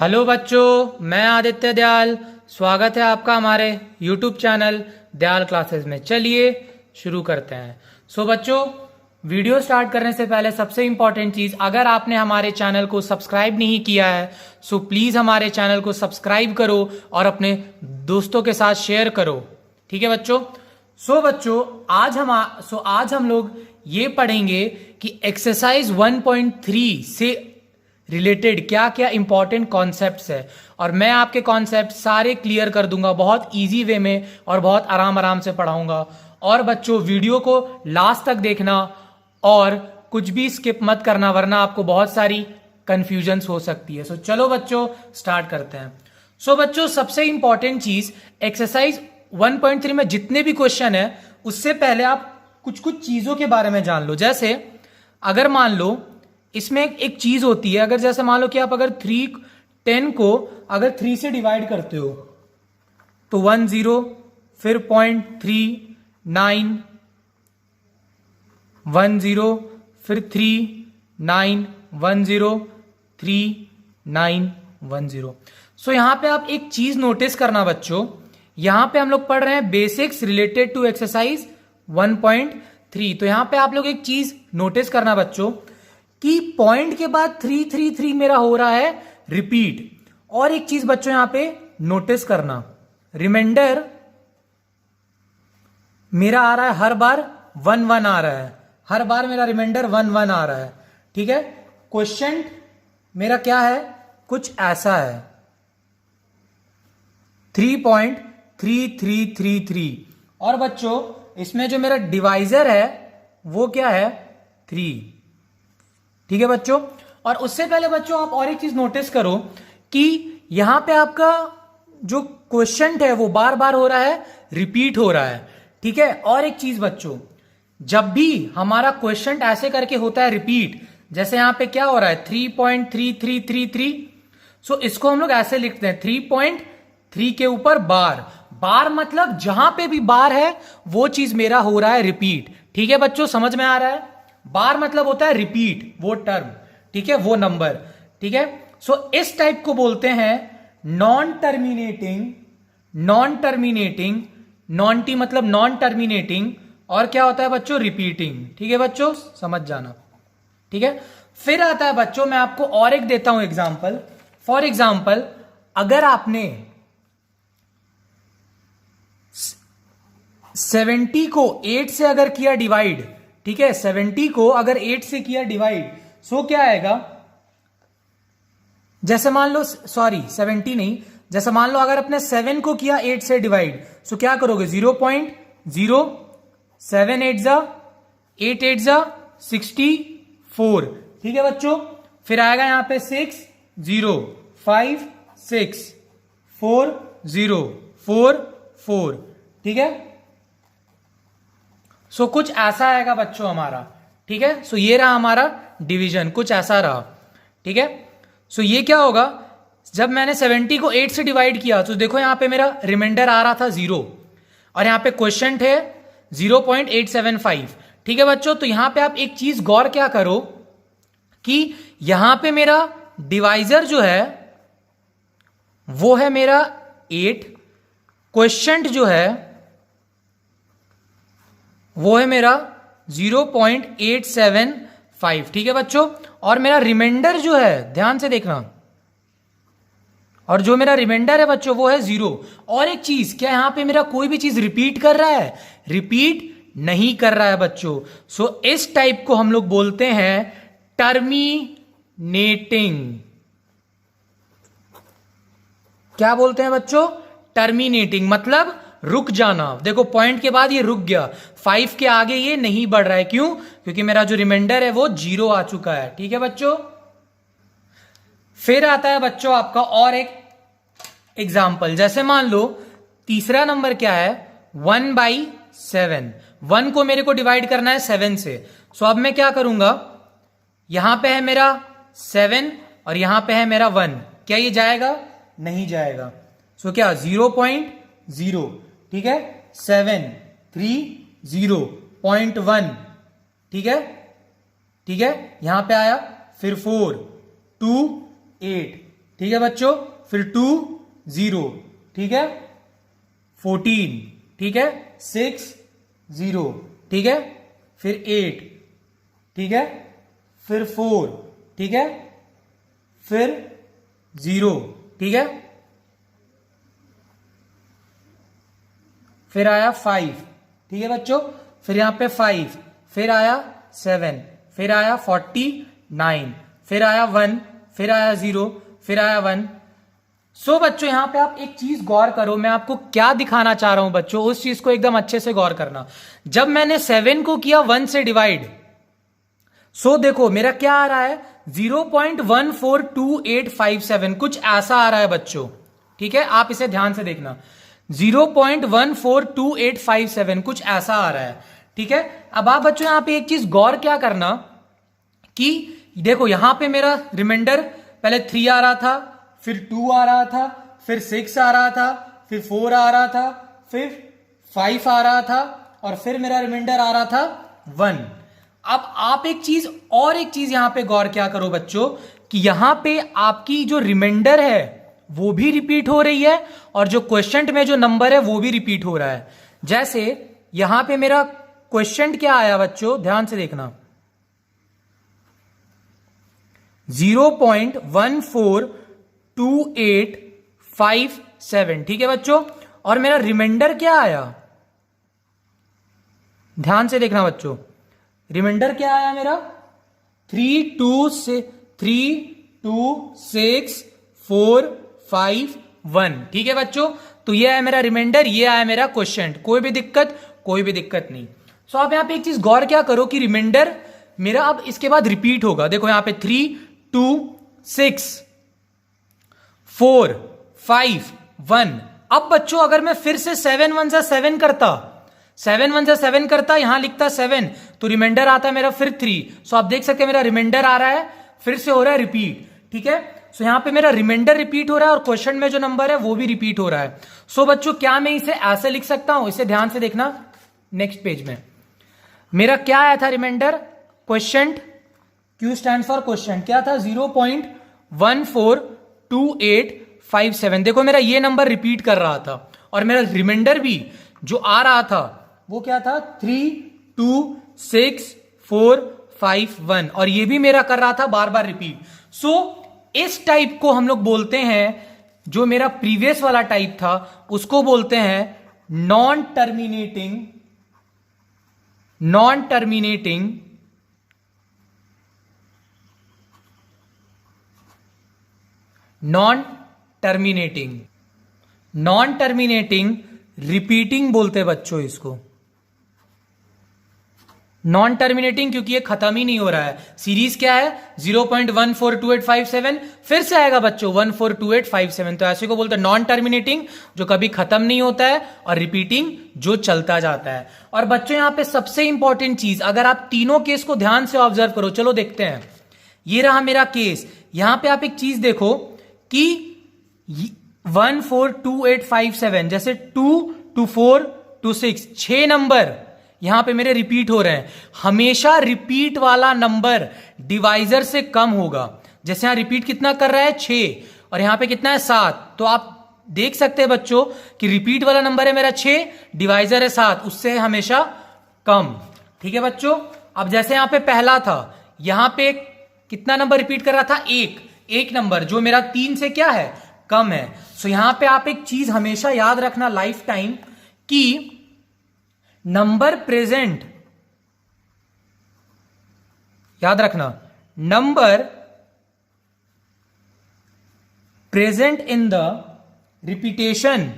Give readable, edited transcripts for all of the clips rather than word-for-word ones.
Hello बच्चों, मैं आदित्य दयाल। स्वागत है आपका हमारे YouTube चैनल दयाल क्लासेस में। चलिए शुरू करते हैं। बच्चों, वीडियो स्टार्ट करने से पहले सबसे इंपॉर्टेंट चीज, अगर आपने हमारे चैनल को सब्सक्राइब नहीं किया है प्लीज हमारे चैनल को सब्सक्राइब करो और अपने दोस्तों के साथ शेयर करो। ठीक है बच्चों। बच्चों, आज हम लोग ये पढ़ेंगे कि एक्सरसाइज 1.3 से रिलेटेड क्या क्या इंपॉर्टेंट कॉन्सेप्ट्स है, और मैं आपके कॉन्सेप्ट सारे क्लियर कर दूंगा बहुत इजी वे में और बहुत आराम आराम से पढ़ाऊंगा। और बच्चों, वीडियो को लास्ट तक देखना और कुछ भी स्किप मत करना, वरना आपको बहुत सारी कंफ्यूजन्स हो सकती है। चलो बच्चों स्टार्ट करते हैं। बच्चों, सबसे इंपॉर्टेंट चीज, एक्सरसाइज 1.3 में जितने भी क्वेश्चन है उससे पहले आप कुछ चीजों के बारे में जान लो। जैसे अगर मान लो इसमें एक चीज होती है, अगर जैसे मान लो कि आप अगर 10 को अगर 3 से डिवाइड करते हो तो 10, फिर 0.3, 9, 10, फिर 3, 9, 10, 3, 9, 10। यहां पे आप एक चीज नोटिस करना बच्चों, यहां पे हम लोग पढ़ रहे हैं बेसिक्स रिलेटेड टू एक्सरसाइज 1.3। तो यहां पे आप लोग एक चीज नोटिस करना बच्चों कि पॉइंट के बाद 333 मेरा हो रहा है रिपीट। और एक चीज बच्चों यहां पे नोटिस करना, रिमाइंडर मेरा आ रहा है हर बार 1 1 आ रहा है, हर बार मेरा रिमाइंडर 1 1 आ रहा है। ठीक है। क्वेश्चन मेरा क्या है, कुछ ऐसा है 3.3333। और बच्चों इसमें जो मेरा डिवाइजर है वो क्या है 3। ठीक है बच्चों। और उससे पहले बच्चों आप और एक चीज नोटिस करो कि यहां पे आपका जो क्वेश्चन है वो बार बार हो रहा है, रिपीट हो रहा है। ठीक है। और एक चीज बच्चों, जब भी हमारा क्वेश्चन ऐसे करके होता है रिपीट, जैसे यहां पे क्या हो रहा है 3.3333, इसको हम लोग ऐसे लिखते हैं 3.3 के ऊपर बार। बार मतलब जहां पे भी बार है वो चीज मेरा हो रहा है रिपीट। ठीक है बच्चों, समझ में आ रहा है? बार मतलब होता है रिपीट, वो टर्म। ठीक है, वो नंबर। ठीक है। इस टाइप को बोलते हैं नॉन टर्मिनेटिंग। नॉन टी मतलब नॉन टर्मिनेटिंग, और क्या होता है बच्चों रिपीटिंग। ठीक है बच्चों, समझ जाना। ठीक है। फिर आता है बच्चों, मैं आपको और एक देता हूं एग्जांपल। फॉर एग्जांपल, अगर आपने 70 को 8 से अगर किया डिवाइड, ठीक है, 70 को अगर 8 से किया डिवाइड, क्या आएगा, जैसे मान लो 70 नहीं, जैसे मान लो अगर अपने 7 को किया 8 से डिवाइड, क्या करोगे 0.07 8 जा 8 8 जा 64। ठीक है बच्चों। फिर आएगा यहां पे 6 0 5 6 4 0 4 4। ठीक है। कुछ ऐसा आएगा बच्चों हमारा। ठीक है। ये रहा हमारा डिवीजन, कुछ ऐसा रहा। ठीक है। ये क्या होगा, जब मैंने 70 को 8 से डिवाइड किया तो देखो यहां पे मेरा रिमाइंडर आ रहा था 0, और यहां पे क्वेश्चन है 0.875। ठीक है बच्चों। तो यहां पे आप एक चीज गौर क्या करो कि यहां पे मेरा डिवाइजर जो है वो है मेरा 8, क्वेश्चन जो है वो है मेरा 0.875। ठीक है बच्चों। और मेरा रिमाइंडर जो है, ध्यान से देखना, और जो मेरा रिमाइंडर है बच्चों वो है 0। और एक चीज, क्या यहां पे मेरा कोई भी चीज रिपीट कर रहा है? रिपीट नहीं कर रहा है बच्चों। इस टाइप को हम लोग बोलते हैं टर्मिनेटिंग। क्या बोलते हैं बच्चों? टर्मिनेटिंग मतलब रुक जाना। देखो पॉइंट के बाद ये रुक गया, 5 के आगे ये नहीं बढ़ रहा है। क्यों? क्योंकि मेरा जो रिमाइंडर है वो 0 आ चुका है। ठीक है बच्चों। फिर आता है बच्चों आपका और एक एग्जाम्पल। जैसे मान लो तीसरा नंबर क्या है 1/7। 1 को मेरे को डिवाइड करना है 7 से। अब मैं क्या करूंगा, यहां पे है मेरा 7 और यहां पे है मेरा 1, क्या ये जाएगा? नहीं जाएगा। क्या 0.0। ठीक है। 7 3 0.1। ठीक है। ठीक है, यहां पे आया, फिर 4 2 8। ठीक है बच्चों, फिर 2 0, ठीक है, 14, ठीक है, 6 0, ठीक है, फिर 8, ठीक है, फिर 4, ठीक है, फिर 0, ठीक है, फिर आया 5, ठीक है बच्चों, फिर यहां पे 5, फिर आया 7, फिर आया 49, फिर आया 1, फिर आया 0, फिर आया 1। सो बच्चों यहां पे आप एक चीज गौर करो, मैं आपको क्या दिखाना चाह रहा हूं बच्चों, उस चीज को एकदम अच्छे से गौर करना। जब मैंने 7 को किया 1 से डिवाइड, सो देखो मेरा क्या आ रहा है, 0.142857, कुछ ऐसा आ रहा है बच्चों, ठीक है, आप इसे ध्यान से देखना, 0.142857 कुछ ऐसा आ रहा है, ठीक है। अब आप बच्चों यहां पे एक चीज गौर क्या करना कि देखो यहां पे मेरा रिमाइंडर पहले 3 आ रहा था, फिर 2 आ रहा था, फिर 6 आ रहा था, फिर 4 आ रहा था, फिर 5 आ रहा था, और फिर मेरा रिमाइंडर आ रहा था 1। अब आप एक चीज यहां पे गौर क्या करो बच्चों कि यहां पे आपकी जो रिमाइंडर है वो भी रिपीट हो रही है, और जो क्वेश्चन में जो नंबर है वो भी रिपीट हो रहा है। जैसे यहां पे मेरा क्वेश्चन क्या आया बच्चों, ध्यान से देखना, 0.142857, ठीक है बच्चों, और मेरा रिमाइंडर क्या आया, ध्यान से देखना बच्चों, रिमाइंडर क्या आया मेरा, 3 2 6 4 5 1, ठीक है बच्चों। तो ये है मेरा रिमाइंडर, ये आया मेरा क्वेश्चन, कोई भी दिक्कत नहीं। सो आप यहां पे एक चीज गौर क्या करो कि रिमाइंडर मेरा अब इसके बाद रिपीट होगा, देखो यहां पे 3 2 6 4 5 1। अब बच्चों अगर मैं फिर से 7 1 जा 7 करता, यहां लिखता 7, तो रिमाइंडर आता मेरा फिर 3। सो आप देख सकते हैं मेरा रिमाइंडर आ रहा है, फिर से हो रहा है रिपीट, ठीक है। सो यहां पे मेरा रिमाइंडर रिपीट हो रहा है, और क्वेश्चन में जो नंबर है वो भी रिपीट हो रहा है। सो बच्चों क्या मैं इसे ऐसे लिख सकता हूं, इसे ध्यान से देखना, नेक्स्ट पेज में मेरा क्या आया था reminder, question, Q stand for question, क्या था 0.142857। देखो मेरा ये नंबर रिपीट कर रहा था, और मेरा रिमाइंडर भी जो आ रहा था वो क्या था, 3 2 6 4 5 1, और ये भी मेरा कर रहा था बार बार रिपीट। सो इस टाइप को हम लोग बोलते हैं, जो मेरा प्रीवियस वाला टाइप था उसको बोलते हैं नॉन टर्मिनेटिंग रिपीटिंग बोलते बच्चों इसको, नॉन टर्मिनेटिंग, क्योंकि ये खत्म ही नहीं हो रहा है। सीरीज क्या है, 0.142857, फिर से आएगा बच्चों 142857, तो ऐसे को बोलते हैं नॉन टर्मिनेटिंग, जो कभी खत्म नहीं होता है, और रिपीटिंग, जो चलता जाता है। और बच्चों यहां पे सबसे इंपॉर्टेंट चीज, अगर आप तीनों केस को ध्यान से ऑब्जर्व करो, चलो देखते हैं, ये रहा मेरा केस। यहां पे आप एक चीज देखो कि 142857, जैसे 2 to 4 to 6, 6 नंबर यहां पे मेरे रिपीट हो रहे हैं। हमेशा रिपीट वाला नंबर डिवाइजर से कम होगा। जैसे यहां रिपीट कितना कर रहा है, 6, और यहां पे कितना है, 7। तो आप देख सकते हैं बच्चों कि रिपीट वाला नंबर है मेरा 6, डिवाइजर है 7, उससे है हमेशा कम, ठीक है बच्चों। अब जैसे यहां पे पहला था, यहां पे कितना नंबर रिपीट कर रहा था, एक नंबर, जो मेरा 3 से क्या है, कम है। सो यहां पे आप एक चीज हमेशा याद रखना लाइफ टाइम, कि नंबर प्रेजेंट, याद रखना, number present in the repetition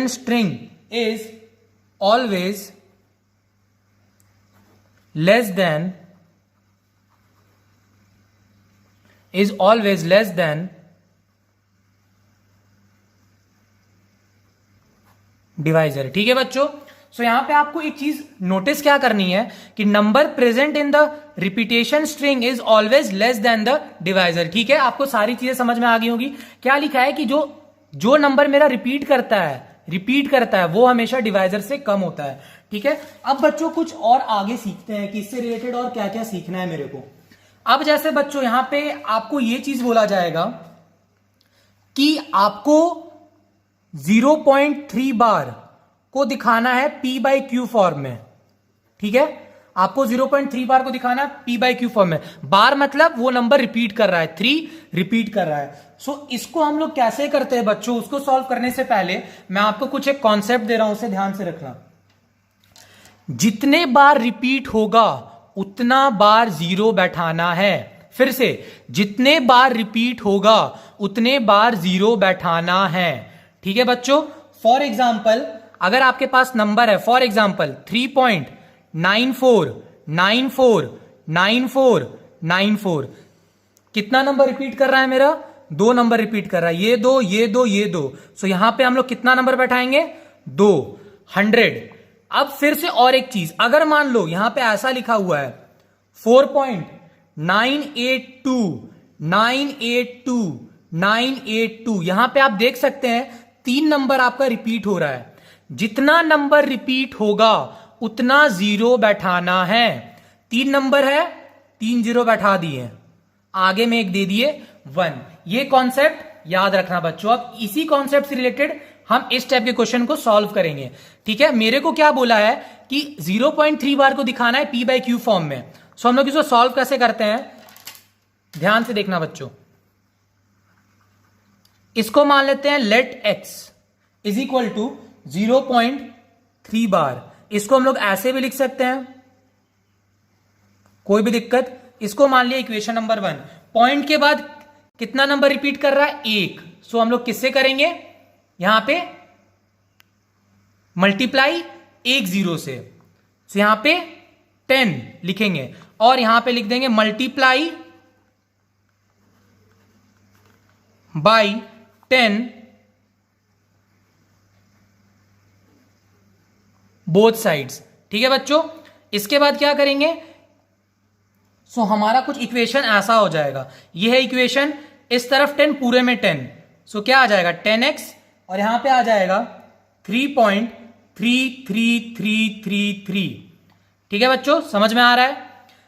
string is always less than divisor, ठीक है बच्चों। सो यहां पे आपको एक चीज नोटिस क्या करनी है कि number present in the repetition string is always less than the divisor, ठीक है। आपको सारी चीजें समझ में आ गई होगी। क्या लिखा है कि जो नंबर मेरा रिपीट करता है, रिपीट करता है, वो हमेशा डिवाइजर से कम होता है। ठीक है, अब बच्चों कुछ और आगे सीखते हैं कि इससे रिलेटेड और क्या क्या सीखना है मेरे को। अब जैसे बच्चों यहां पे आपको ये चीज बोला जाएगा कि आपको 0.3 बार को दिखाना है P बाई क्यू फॉर्म में। ठीक है, आपको 0.3 बार को दिखाना है P बाई क्यू फॉर्म में। बार मतलब वो नंबर रिपीट कर रहा है, 3 रिपीट कर रहा है। सो इसको हम लोग कैसे करते हैं बच्चों, उसको सॉल्व करने से पहले मैं आपको कुछ एक कॉन्सेप्ट दे रहा हूं, उसे ध्यान से रखना। जितने बार रिपीट होगा उतना बार 0 बैठाना है। फिर से, जितने बार रिपीट होगा उतने बार 0 बैठाना है। ठीक है बच्चों, फॉर एग्जाम्पल अगर आपके पास नंबर है, फॉर एग्जाम्पल 3.94949494, कितना नंबर रिपीट कर रहा है मेरा? 2 नंबर रिपीट कर रहा है, ये 2 ये 2 ये 2। सो यहां पे हम लोग कितना नंबर बैठाएंगे? 2, 100। अब फिर से और एक चीज, अगर मान लो यहां पे ऐसा लिखा हुआ है 4.982 यहां पे आप देख सकते हैं 3 नंबर आपका रिपीट हो रहा है। जितना नंबर रिपीट होगा उतना 0 बैठाना है। 3 नंबर है, 3 0 बैठा दिए, आगे में एक दे दिए 1। ये कॉन्सेप्ट याद रखना बच्चों। अब इसी कॉन्सेप्ट से रिलेटेड हम इस टाइप के क्वेश्चन को सॉल्व करेंगे। ठीक है, मेरे को क्या बोला है कि 0.3 बार को दिखाना है P बाई क्यू फॉर्म में। सो हम लोग इसको सॉल्व कैसे करते हैं, ध्यान से देखना बच्चों। इसको मान लेते हैं let x is equal to 0.3 bar. इसको हम लोग ऐसे भी लिख सकते हैं, कोई भी दिक्कत। इसको मान लिया इक्वेशन नंबर 1। पॉइंट के बाद कितना नंबर रिपीट कर रहा है? 1। सो हम लोग किससे करेंगे? यहां पे मल्टीप्लाई 1 0 से। सो यहां पे 10 लिखेंगे और यहां पे लिख देंगे मल्टीप्लाई बाई 10 बोथ साइड्स। ठीक है बच्चों, इसके बाद क्या करेंगे? सो हमारा कुछ इक्वेशन ऐसा हो जाएगा, यह है इक्वेशन, इस तरफ 10 पूरे में 10। सो क्या आ जाएगा? 10x और यहां पे आ जाएगा 3.33333। ठीक है बच्चों, समझ में आ रहा है?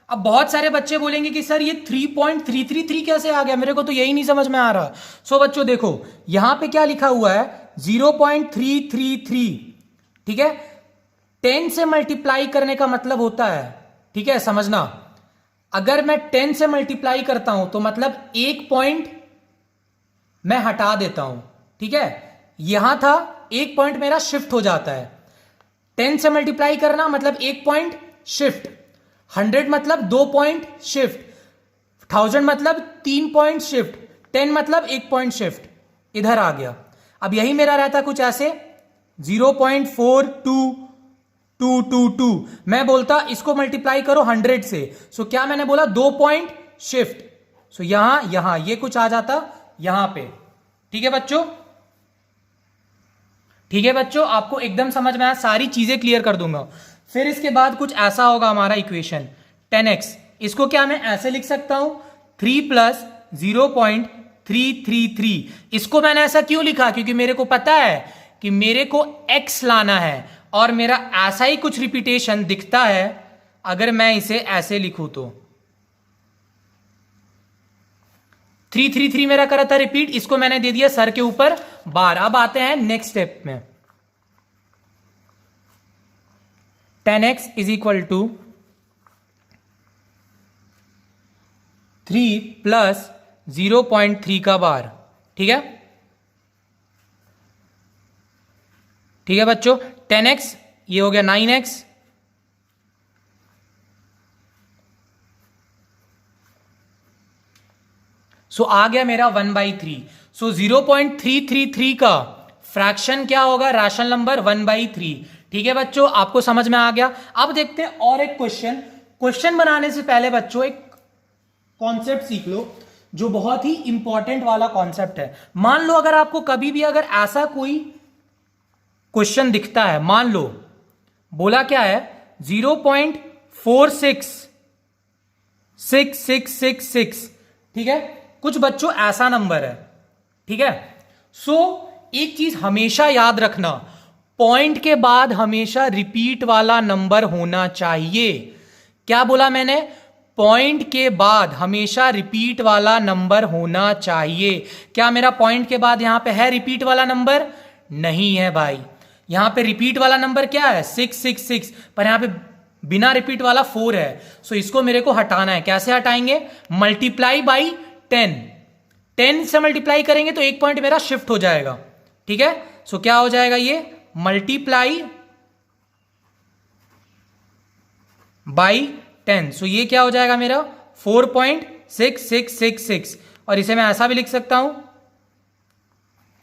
अब बहुत सारे बच्चे बोलेंगे कि सर ये 3.333 कैसे आ गया, मेरे को तो यही नहीं समझ में आ रहा। सो बच्चों देखो यहां पे क्या लिखा हुआ है? 0.333। ठीक है, 10 से मल्टीप्लाई करने का मतलब होता है, ठीक है समझना, अगर मैं 10 से मल्टीप्लाई करता हूं तो मतलब 1 पॉइंट मैं हटा देता हूं। ठीक है, यहां था 1 पॉइंट मेरा शिफ्ट हो जाता है। 10 से मल्टीप्लाई करना मतलब 1 पॉइंट शिफ्ट, 100 मतलब 2 पॉइंट शिफ्ट, 1000 मतलब 3 पॉइंट शिफ्ट, 10 मतलब 1 पॉइंट शिफ्ट, इधर आ गया। अब यही मेरा रहता कुछ ऐसे 0.4222, मैं बोलता इसको मल्टीप्लाई करो 100 से। सो क्या मैंने बोला? 2 पॉइंट शिफ्ट। सो यहां ये कुछ आ जाता यहां पे। ठीक है बच्चों, ठीक है बच्चों, आपको एकदम समझ में आया, सारी चीजें क्लियर कर दूंगा। फिर इसके बाद कुछ ऐसा होगा हमारा इक्वेशन 10x। इसको क्या मैं ऐसे लिख सकता हूं? 3 प्लस 0.333। इसको मैंने ऐसा क्यों लिखा? क्योंकि मेरे को पता है कि मेरे को x लाना है और मेरा ऐसा ही कुछ रिपीटेशन दिखता है अगर मैं इसे ऐसे लिखूं तो। 333 मेरा करा था रिपीट, इसको मैंने दे दिया सर के ऊपर बार। अब आते हैं नेक्स्ट स्टेप में। 10x is equal to 3 plus 0.3 का बार। ठीक है, ठीक है बच्चों, 10x ये हो गया 9x, सो आ गया मेरा 1/3। सो 0.333 का फ्रैक्शन क्या होगा? Rational number 1/3। ठीक है बच्चों, आपको समझ में आ गया। अब देखते हैं और एक क्वेश्चन बनाने से पहले बच्चों एक कॉन्सेप्ट सीख लो जो बहुत ही इंपॉर्टेंट वाला कॉन्सेप्ट है। मान लो अगर आपको कभी भी अगर ऐसा कोई क्वेश्चन दिखता है, मान लो बोला क्या है 0.466666, ठीक है, कुछ बच्चों ऐसा नंबर है। ठीक है, सो एक चीज हमेशा याद रखना, पॉइंट के बाद हमेशा रिपीट वाला नंबर होना चाहिए। क्या बोला मैंने? पॉइंट के बाद हमेशा रिपीट वाला नंबर होना चाहिए। क्या मेरा पॉइंट के बाद यहां पे है रिपीट वाला नंबर? नहीं है भाई। यहां पे रिपीट वाला नंबर क्या है? 666, पर यहां पे बिना रिपीट वाला 4 है। सो इसको मेरे को हटाना है। कैसे हटाएंगे? Multiply by 10। 10 से मल्टीप्लाई करेंगे तो एक पॉइंट मेरा शिफ्ट हो जाएगा। ठीक है, सो क्या हो जाएगा? ये मल्टीप्लाई बाई 10। सो ये क्या हो जाएगा मेरा? 4.6666। और इसे मैं ऐसा भी लिख सकता हूं।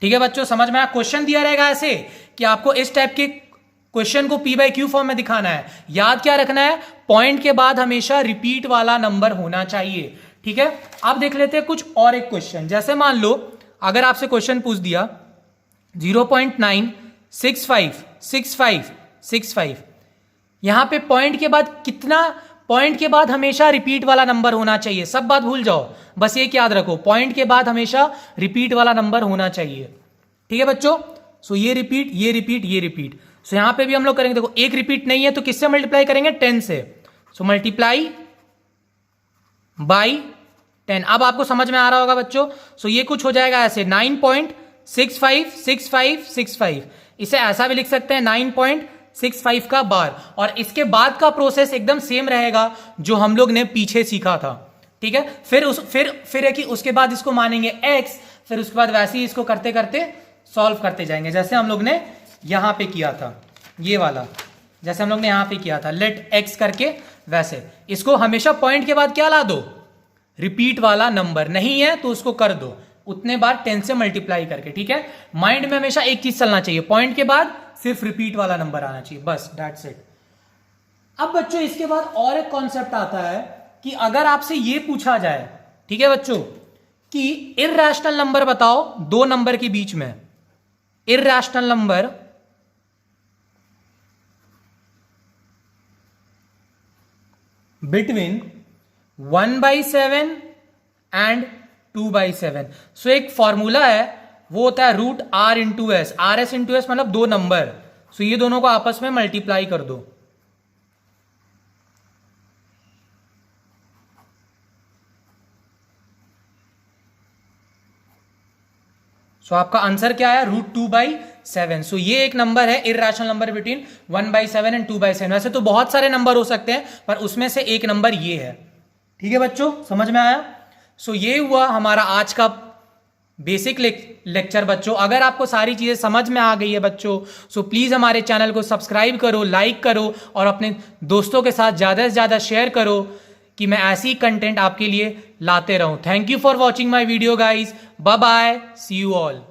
ठीक है बच्चों, समझ में आया? क्वेश्चन दिया रहेगा ऐसे कि आपको इस टाइप के क्वेश्चन को P बाई Q फॉर्म में दिखाना है। याद क्या रखना है? पॉइंट के बाद हमेशा रिपीट वाला नंबर होना चाहिए। ठीक है, अब देख लेते हैं कुछ और एक क्वेश्चन। जैसे मान लो अगर आपसे क्वेश्चन पूछ दिया 0.9656565, यहां पे पॉइंट के बाद कितना, पॉइंट के बाद हमेशा रिपीट वाला नंबर होना चाहिए। सब बात भूल जाओ, बस एक याद रखो, पॉइंट के बाद हमेशा रिपीट वाला नंबर होना चाहिए। ठीक है बच्चों, सो ये रिपीट, ये रिपीट, ये रिपीट। सो यहां पे भी हम लोग करेंगे, देखो एक रिपीट नहीं है तो किससे मल्टीप्लाई करेंगे? 10 से। So multiply by 10। अब आपको समझ में आ रहा होगा बच्चों। सो ये कुछ हो जाएगा ऐसे 9.656565। इसे ऐसा भी लिख सकते हैं 9.65 का बार। और इसके बाद का प्रोसेस एकदम सेम रहेगा जो हम लोग ने पीछे सीखा था। ठीक है, फिर है कि उसके बाद इसको मानेंगे x, फिर उसके बाद वैसे ही इसको करते करते सॉल्व करते जाएंगे, जैसे हम लोग ने यहां पे किया था। ये वाला जैसे हम लोग ने यहां पे किया था, लेट x करके, वैसे इसको हमेशा पॉइंट के बाद क्या ला दो? रिपीट वाला नंबर। नहीं है तो उसको कर दो उतने बार 10 से मल्टीप्लाई करके। ठीक है, माइंड में हमेशा एक चीज चलना चाहिए, पॉइंट के बाद सिर्फ रिपीट वाला नंबर आना चाहिए, बस दैट्स इट। अब बच्चों इसके बाद और एक कॉन्सेप्ट आता है कि अगर आपसे ये पूछा जाए, ठीक है बच्चों, कि इररेशनल नंबर बताओ दो नंबर के बीच में, इररेशनल नंबर बिटवीन 1/7 एंड 2/7। सो एक फॉर्मूला है, वो होता है √r into S. R S into S मतलब दो नंबर। सो ये दोनों को आपस में मल्टीप्लाई कर दो। सो आपका आंसर क्या है? √2/7। सो ये एक नंबर है इररेशनल नंबर बिटवीन 1/7 एंड 2/7। वैसे तो बहुत सारे नंबर हो सकते हैं, पर उसमें से एक नंबर ये है। ठीक है बच्चों, समझ में आया? सो ये हुआ हमारा आज का बेसिक लेक्चर बच्चों। अगर आपको सारी चीजें समझ में आ गई है बच्चों, सो प्लीज हमारे चैनल को सब्सक्राइब करो, लाइक करो और अपने दोस्तों के साथ ज्यादा से ज्यादा शेयर करो कि मैं ऐसी कंटेंट आपके लिए लाते रहूं। Thank you for watching my video guys. Bye bye, see you all.